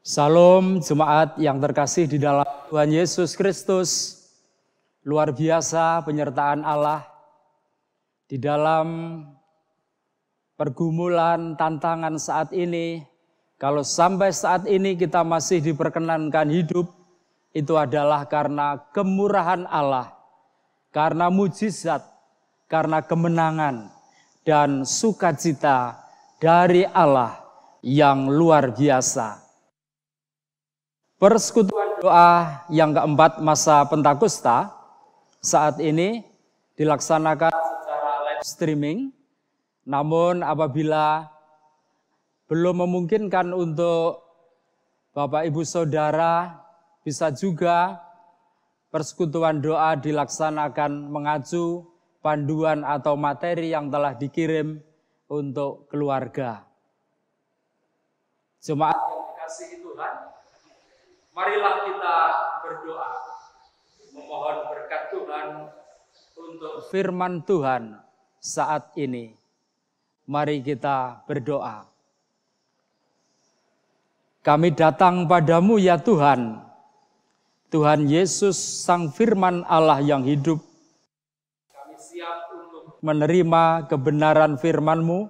Salam jemaat yang terkasih di dalam Tuhan Yesus Kristus. Luar biasa penyertaan Allah di dalam pergumulan tantangan saat ini. Kalau sampai saat ini kita masih diperkenankan hidup, itu adalah karena kemurahan Allah, karena mujizat, karena kemenangan dan sukacita dari Allah yang luar biasa. Persekutuan doa yang keempat masa Pentakosta saat ini dilaksanakan secara live streaming. Namun apabila belum memungkinkan untuk Bapak Ibu Saudara, bisa juga persekutuan doa dilaksanakan mengacu panduan atau materi yang telah dikirim untuk keluarga. Jemaat yang dikasihi Tuhan, marilah kita berdoa, memohon berkat Tuhan untuk firman Tuhan saat ini. Mari kita berdoa. Kami datang padamu ya Tuhan, Tuhan Yesus Sang Firman Allah yang hidup. Kami siap untuk menerima kebenaran firman-Mu.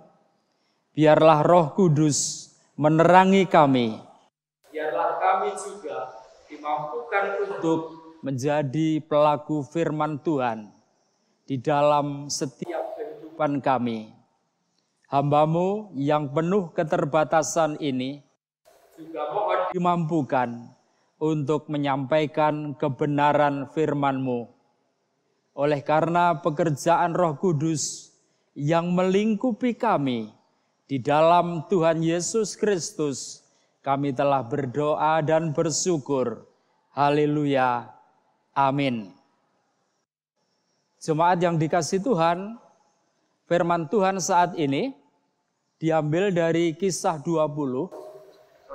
Biarlah Roh Kudus menerangi kami. Biarlah kami juga dimampukan untuk menjadi pelaku firman Tuhan di dalam setiap kehidupan kami. Hamba-Mu yang penuh keterbatasan ini juga mohon dimampukan untuk menyampaikan kebenaran firman-Mu. Oleh karena pekerjaan Roh Kudus yang melingkupi kami di dalam Tuhan Yesus Kristus, kami telah berdoa dan bersyukur. Haleluya. Amin. Jemaat yang dikasihi Tuhan, firman Tuhan saat ini diambil dari Kisah 20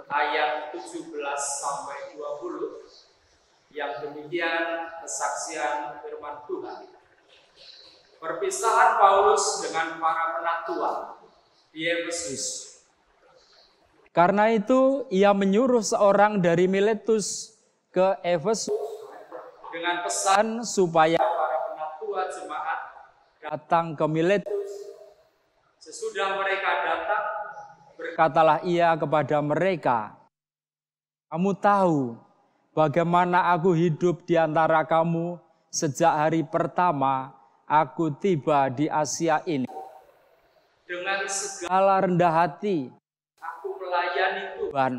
ayat 17 sampai 20. Yang demikian kesaksian firman Tuhan. Perpisahan Paulus dengan para penatua di Efesus. Karena itu ia menyuruh seorang dari Miletus ke Efesus dengan pesan supaya para penatua jemaat datang ke Miletus. Sesudah mereka datang, berkatalah ia kepada mereka, "Kamu tahu bagaimana aku hidup di antara kamu sejak hari pertama aku tiba di Asia ini. Dengan segala rendah hati, aku melayani Tuhan.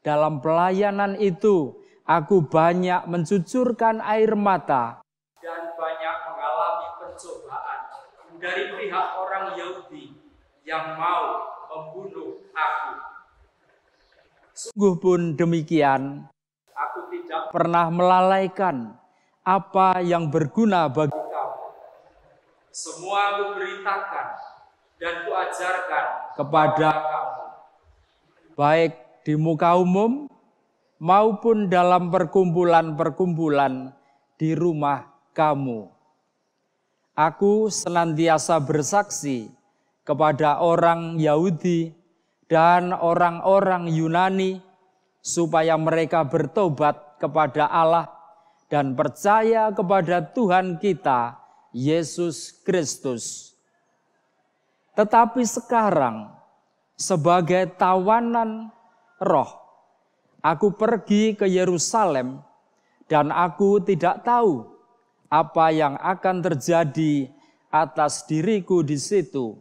Dalam pelayanan itu, aku banyak mencucurkan air mata dan banyak mengalami pencobaan dari pihak orang Yahudi yang mau membunuh aku. Sungguh pun demikian, aku tidak pernah melalaikan apa yang berguna bagi kamu. Semua aku beritakan dan kuajarkan kepada kamu, baik di muka umum maupun dalam perkumpulan-perkumpulan di rumah kamu. Aku senantiasa bersaksi kepada orang Yahudi dan orang-orang Yunani supaya mereka bertobat kepada Allah dan percaya kepada Tuhan kita, Yesus Kristus. Tetapi sekarang, sebagai tawanan roh, aku pergi ke Yerusalem dan aku tidak tahu apa yang akan terjadi atas diriku di situ,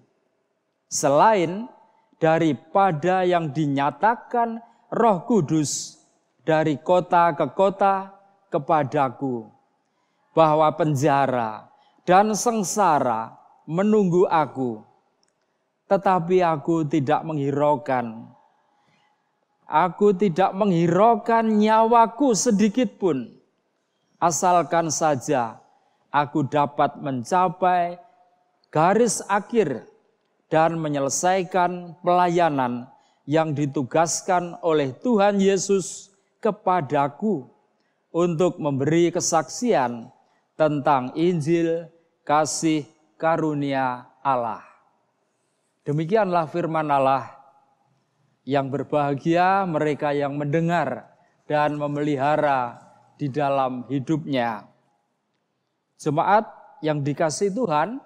selain daripada yang dinyatakan Roh Kudus dari kota ke kota kepadaku, bahwa penjara dan sengsara menunggu aku. Tetapi aku tidak menghiraukan. Aku tidak menghiraukan nyawaku sedikit pun, asalkan saja aku dapat mencapai garis akhir dan menyelesaikan pelayanan yang ditugaskan oleh Tuhan Yesus kepadaku untuk memberi kesaksian tentang Injil kasih karunia Allah. Demikianlah firman Allah Yang berbahagia mereka yang mendengar dan memelihara di dalam hidupnya. Jemaat yang dikasihi Tuhan,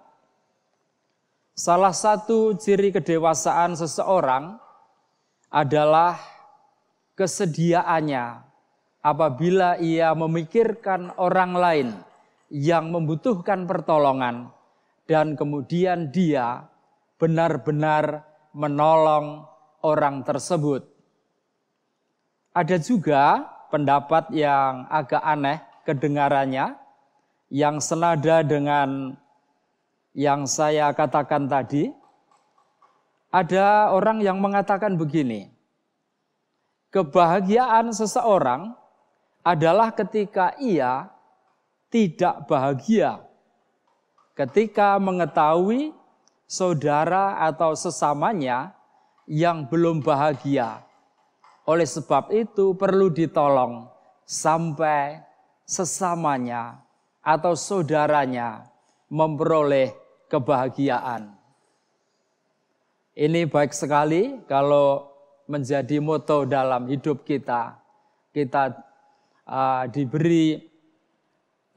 salah satu ciri kedewasaan seseorang adalah kesediaannya apabila ia memikirkan orang lain yang membutuhkan pertolongan dan kemudian dia benar-benar menolong orang tersebut. Ada juga pendapat yang agak aneh kedengarannya, yang senada dengan yang saya katakan tadi. Ada orang yang mengatakan begini, kebahagiaan seseorang adalah ketika ia tidak bahagia, ketika mengetahui saudara atau sesamanya yang belum bahagia. Oleh sebab itu perlu ditolong sampai sesamanya atau saudaranya memperoleh kebahagiaan. Ini baik sekali kalau menjadi moto dalam hidup kita. Kita diberi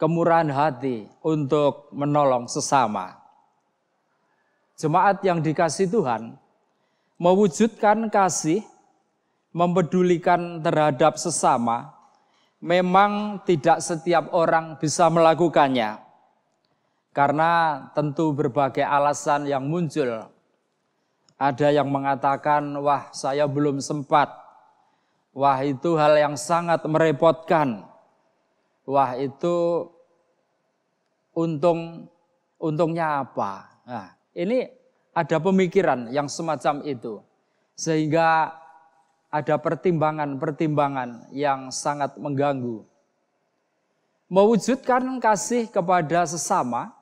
kemurahan hati untuk menolong sesama. Jemaat yang dikasihi Tuhan, mewujudkan kasih, mempedulikan terhadap sesama, memang tidak setiap orang bisa melakukannya. Karena tentu berbagai alasan yang muncul. Ada yang mengatakan, wah saya belum sempat. Wah itu hal yang sangat merepotkan. Wah itu untungnya apa? Nah, ini ada pemikiran yang semacam itu. Sehingga ada pertimbangan-pertimbangan yang sangat mengganggu. Mewujudkan kasih kepada sesama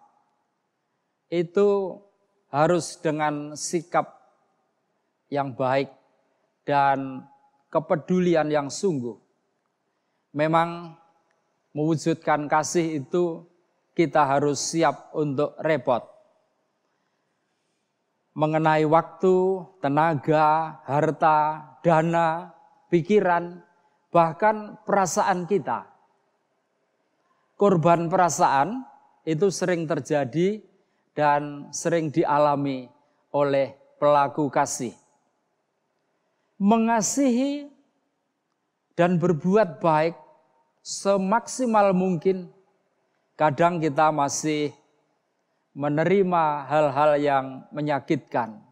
itu harus dengan sikap yang baik dan kepedulian yang sungguh. Memang mewujudkan kasih itu kita harus siap untuk repot. Mengenai waktu, tenaga, harta, dana, pikiran, bahkan perasaan kita. Korban perasaan itu sering terjadi dan sering dialami oleh pelaku kasih. Mengasihi dan berbuat baik semaksimal mungkin, kadang kita masih menerima hal-hal yang menyakitkan.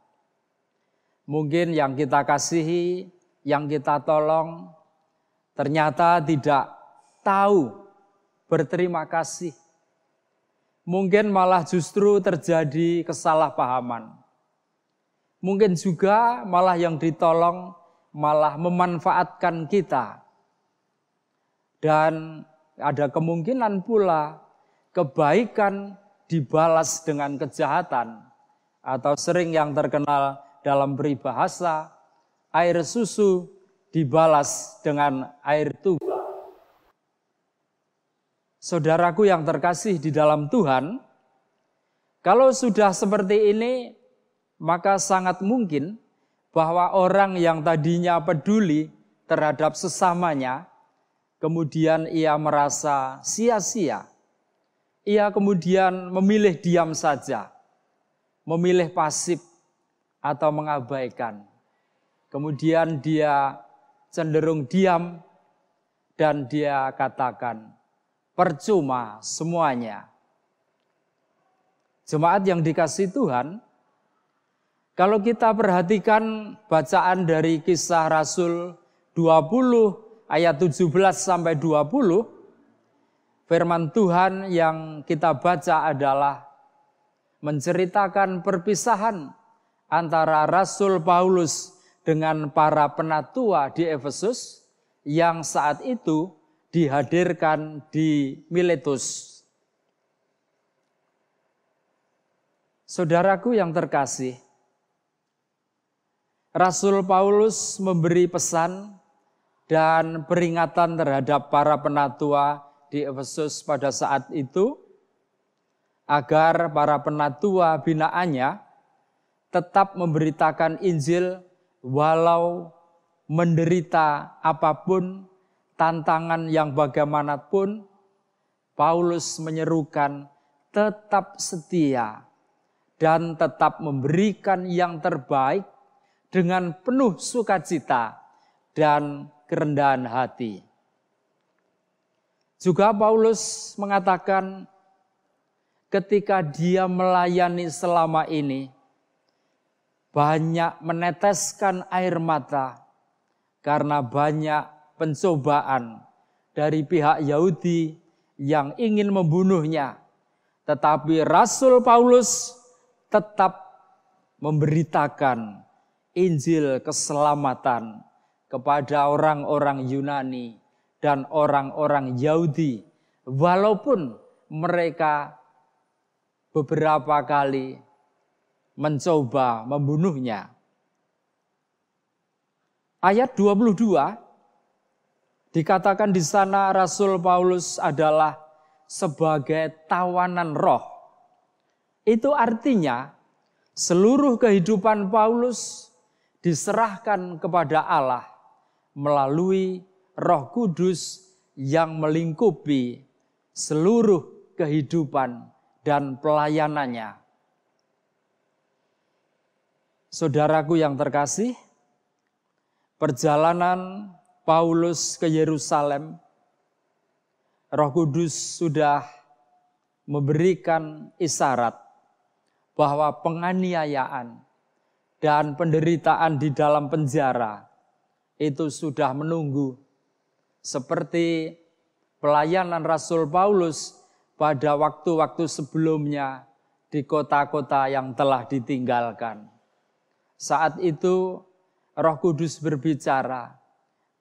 Mungkin yang kita kasihi, yang kita tolong, ternyata tidak tahu berterima kasih. Mungkin malah justru terjadi kesalahpahaman. Mungkin juga malah yang ditolong malah memanfaatkan kita. Dan ada kemungkinan pula kebaikan dibalas dengan kejahatan. Atau sering yang terkenal dalam peribahasa, air susu dibalas dengan air tuba. Saudaraku yang terkasih di dalam Tuhan, kalau sudah seperti ini, maka sangat mungkin bahwa orang yang tadinya peduli terhadap sesamanya, kemudian ia merasa sia-sia. Ia kemudian memilih diam saja, memilih pasif atau mengabaikan. Kemudian dia cenderung diam dan dia katakan, percuma semuanya. Jemaat yang dikasihi Tuhan, kalau kita perhatikan bacaan dari Kisah Rasul 20 ayat 17 sampai 20, firman Tuhan yang kita baca adalah menceritakan perpisahan antara Rasul Paulus dengan para penatua di Efesus yang saat itu dihadirkan di Miletus. Saudaraku yang terkasih, Rasul Paulus memberi pesan dan peringatan terhadap para penatua di Efesus pada saat itu agar para penatua binaannya tetap memberitakan Injil walau menderita apapun, tantangan yang bagaimanapun, Paulus menyerukan tetap setia dan tetap memberikan yang terbaik dengan penuh sukacita dan kerendahan hati. Juga Paulus mengatakan ketika dia melayani selama ini, banyak meneteskan air mata karena banyak pencobaan dari pihak Yahudi yang ingin membunuhnya. Tetapi Rasul Paulus tetap memberitakan Injil keselamatan kepada orang-orang Yunani dan orang-orang Yahudi, walaupun mereka beberapa kali mencoba membunuhnya. Ayat 22 dikatakan di sana Rasul Paulus adalah sebagai tawanan roh. Itu artinya seluruh kehidupan Paulus diserahkan kepada Allah melalui Roh Kudus yang melingkupi seluruh kehidupan dan pelayanannya. Saudaraku yang terkasih, perjalanan Paulus ke Yerusalem, Roh Kudus sudah memberikan isyarat bahwa penganiayaan dan penderitaan di dalam penjara itu sudah menunggu, seperti pelayanan Rasul Paulus pada waktu-waktu sebelumnya di kota-kota yang telah ditinggalkan. Saat itu Roh Kudus berbicara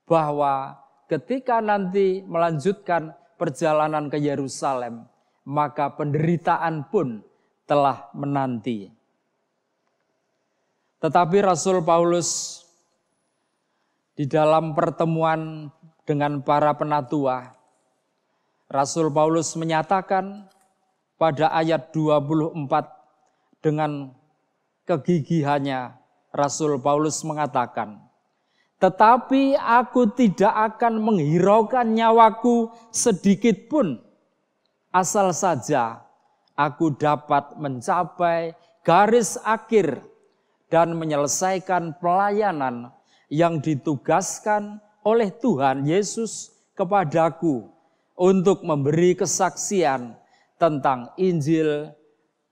bahwa ketika nanti melanjutkan perjalanan ke Yerusalem, maka penderitaan pun telah menanti. Tetapi Rasul Paulus di dalam pertemuan dengan para penatua, Rasul Paulus menyatakan pada ayat 24 dengan kegigihannya, Rasul Paulus mengatakan, "Tetapi aku tidak akan menghiraukan nyawaku sedikit pun, asal saja aku dapat mencapai garis akhir dan menyelesaikan pelayanan yang ditugaskan oleh Tuhan Yesus kepadaku untuk memberi kesaksian tentang Injil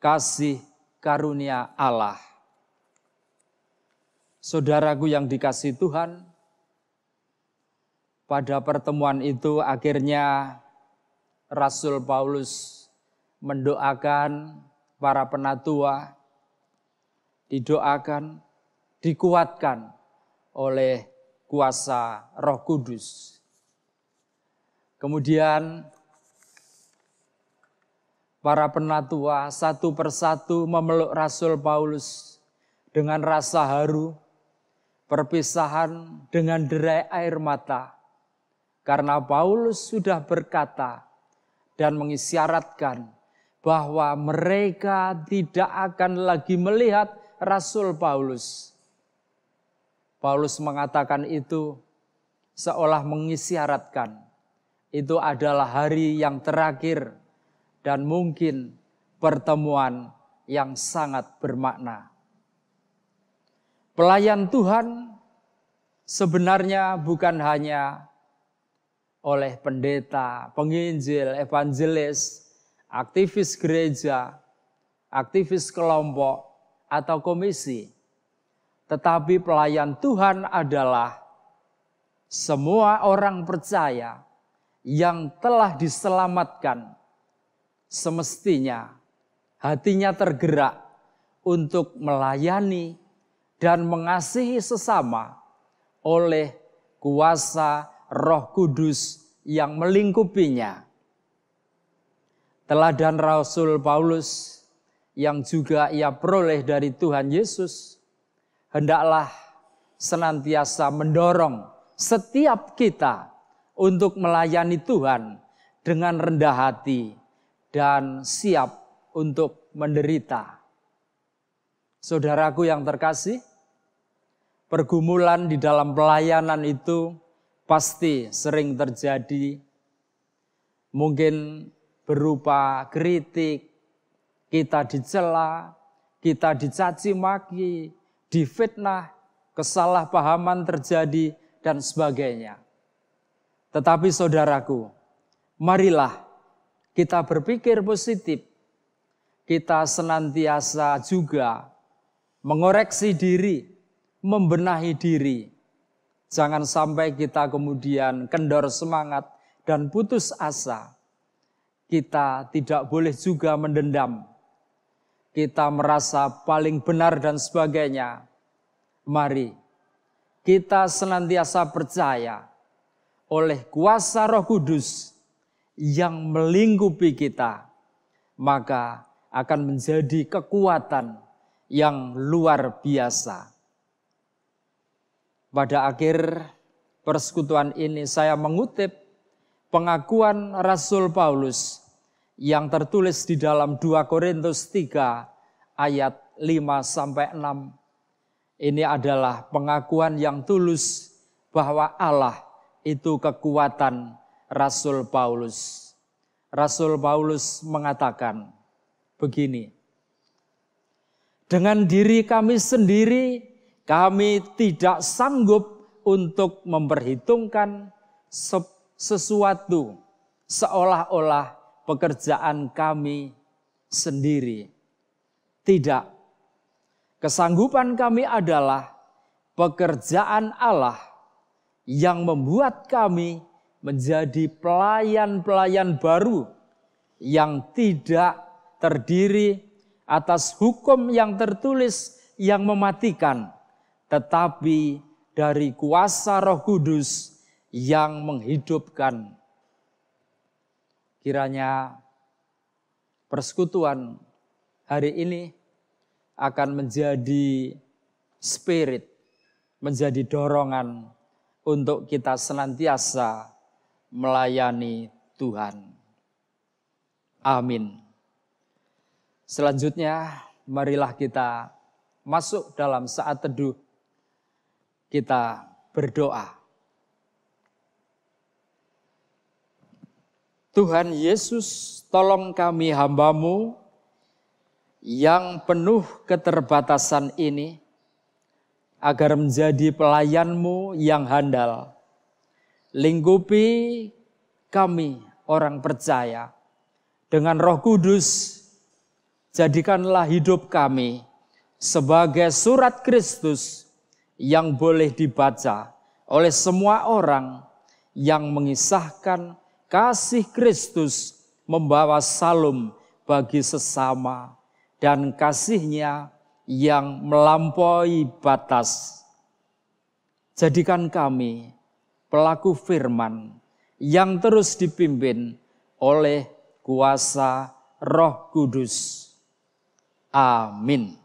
kasih karunia Allah." Saudaraku yang dikasihi Tuhan, pada pertemuan itu akhirnya Rasul Paulus mendoakan para penatua, didoakan, dikuatkan oleh kuasa Roh Kudus. Kemudian para penatua satu persatu memeluk Rasul Paulus dengan rasa haru, perpisahan dengan derai air mata, karena Paulus sudah berkata dan mengisyaratkan bahwa mereka tidak akan lagi melihat Rasul Paulus. Paulus mengatakan itu seolah mengisyaratkan itu adalah hari yang terakhir dan mungkin pertemuan yang sangat bermakna. Pelayan Tuhan sebenarnya bukan hanya oleh pendeta, penginjil, evangelis, aktivis gereja, aktivis kelompok, atau komisi. Tetapi pelayan Tuhan adalah semua orang percaya yang telah diselamatkan, semestinya hatinya tergerak untuk melayani dan mengasihi sesama oleh kuasa Roh Kudus yang melingkupinya. Teladan Rasul Paulus yang juga ia peroleh dari Tuhan Yesus, hendaklah senantiasa mendorong setiap kita untuk melayani Tuhan dengan rendah hati dan siap untuk menderita. Saudaraku yang terkasih, pergumulan di dalam pelayanan itu pasti sering terjadi. Mungkin berupa kritik, kita dicela, kita dicaci maki, difitnah, kesalahpahaman terjadi, dan sebagainya. Tetapi saudaraku, marilah kita berpikir positif. Kita senantiasa juga mengoreksi diri, membenahi diri. Jangan sampai kita kemudian kendor semangat dan putus asa. Kita tidak boleh juga mendendam. Kita merasa paling benar dan sebagainya. Mari kita senantiasa percaya oleh kuasa Roh Kudus yang melingkupi kita, maka akan menjadi kekuatan yang luar biasa. Pada akhir persekutuan ini saya mengutip pengakuan Rasul Paulus yang tertulis di dalam 2 Korintus 3 ayat 5-6. Ini adalah pengakuan yang tulus bahwa Allah itu kekuatan Rasul Paulus. Rasul Paulus mengatakan begini, dengan diri kami sendiri kami tidak sanggup untuk memperhitungkan sesuatu seolah-olah pekerjaan kami sendiri. Tidak. Kesanggupan kami adalah pekerjaan Allah yang membuat kami menjadi pelayan-pelayan baru yang tidak terdiri atas hukum yang tertulis yang mematikan, tetapi dari kuasa Roh Kudus yang menghidupkan. Kiranya persekutuan hari ini akan menjadi spirit, menjadi dorongan untuk kita senantiasa melayani Tuhan. Amin. Selanjutnya, marilah kita masuk dalam saat teduh. Kita berdoa. Tuhan Yesus, tolong kami hamba-Mu yang penuh keterbatasan ini, agar menjadi pelayan-Mu yang handal. Lingkupi kami orang percaya dengan Roh Kudus. Jadikanlah hidup kami sebagai surat Kristus yang boleh dibaca oleh semua orang yang mengisahkan kasih Kristus membawa salum bagi sesama dan kasih-Nya yang melampaui batas. Jadikan kami pelaku firman yang terus dipimpin oleh kuasa Roh Kudus. Amin.